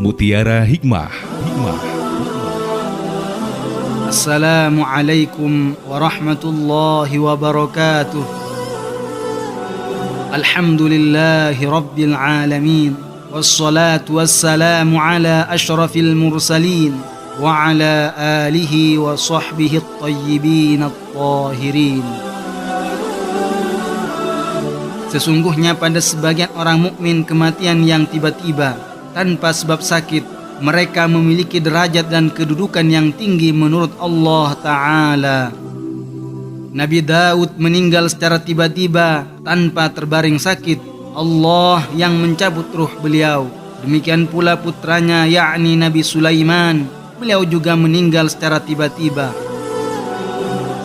Mutiara Hikmah. Assalamualaikum warahmatullahi wabarakatuh. Alhamdulillahi rabbil alamin. Wassalatu wassalamu ala ashrafil mursalin wa ala alihi wa sahbihi at-tayyibin at-tahirin. Sesungguhnya pada sebagian orang mukmin kematian yang tiba-tiba tanpa sebab sakit, mereka memiliki derajat dan kedudukan yang tinggi menurut Allah Ta'ala. Nabi Daud meninggal secara tiba-tiba tanpa terbaring sakit. Allah yang mencabut ruh beliau. Demikian pula putranya yakni Nabi Sulaiman, beliau juga meninggal secara tiba-tiba.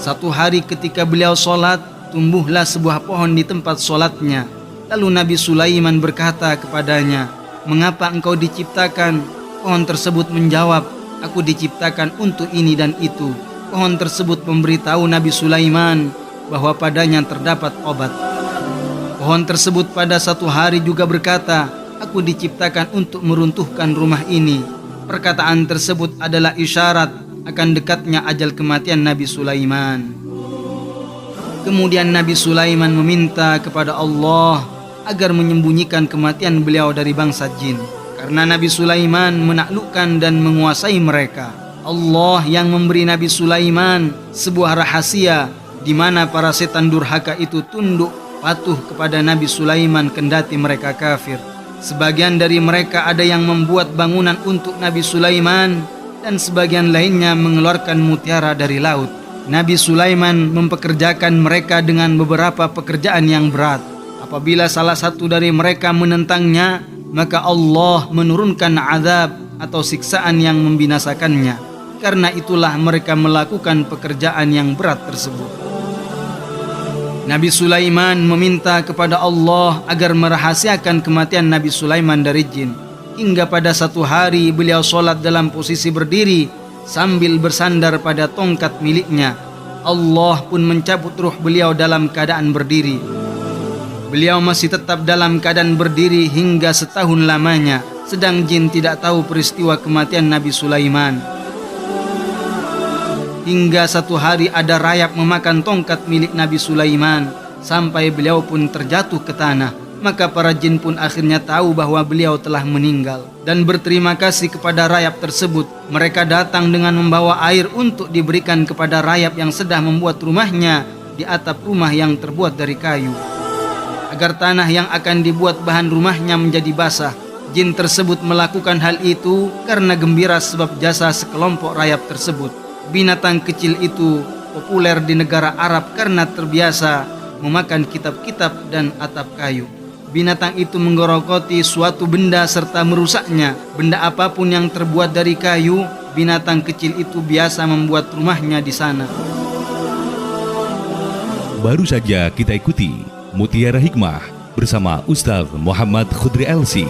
Satu hari ketika beliau sholat, tumbuhlah sebuah pohon di tempat sholatnya. Lalu Nabi Sulaiman berkata kepadanya, "Mengapa engkau diciptakan?" Pohon tersebut menjawab, "Aku diciptakan untuk ini dan itu." Pohon tersebut memberitahu Nabi Sulaiman bahwa padanya terdapat obat. Pohon tersebut pada satu hari juga berkata, "Aku diciptakan untuk meruntuhkan rumah ini." Perkataan tersebut adalah isyarat akan dekatnya ajal kematian Nabi Sulaiman. Kemudian Nabi Sulaiman meminta kepada Allah agar menyembunyikan kematian beliau dari bangsa jin, karena Nabi Sulaiman menaklukkan dan menguasai mereka. Allah yang memberi Nabi Sulaiman sebuah rahasia di mana para setan durhaka itu tunduk patuh kepada Nabi Sulaiman kendati mereka kafir. Sebagian dari mereka ada yang membuat bangunan untuk Nabi Sulaiman dan sebagian lainnya mengeluarkan mutiara dari laut. Nabi Sulaiman mempekerjakan mereka dengan beberapa pekerjaan yang berat. Apabila salah satu dari mereka menentangnya, maka Allah menurunkan azab atau siksaan yang membinasakannya. Karena itulah mereka melakukan pekerjaan yang berat tersebut. Nabi Sulaiman meminta kepada Allah agar merahasiakan kematian Nabi Sulaiman dari jin. Hingga pada satu hari beliau sholat dalam posisi berdiri sambil bersandar pada tongkat miliknya. Allah pun mencabut ruh beliau dalam keadaan berdiri. Beliau masih tetap dalam keadaan berdiri hingga setahun lamanya, sedang jin tidak tahu peristiwa kematian Nabi Sulaiman. Hingga satu hari ada rayap memakan tongkat milik Nabi Sulaiman sampai beliau pun terjatuh ke tanah. Maka para jin pun akhirnya tahu bahwa beliau telah meninggal dan berterima kasih kepada rayap tersebut. Mereka datang dengan membawa air untuk diberikan kepada rayap yang sedang membuat rumahnya di atap rumah yang terbuat dari kayu, agar tanah yang akan dibuat bahan rumahnya menjadi basah. Jin tersebut melakukan hal itu karena gembira sebab jasa sekelompok rayap tersebut. Binatang kecil itu populer di negara Arab karena terbiasa memakan kitab-kitab dan atap kayu. Binatang itu menggerogoti suatu benda serta merusaknya. Benda apapun yang terbuat dari kayu, binatang kecil itu biasa membuat rumahnya di sana. Baru saja kita ikuti Mutiara Hikmah bersama Ustaz Muhammad Khudri LC.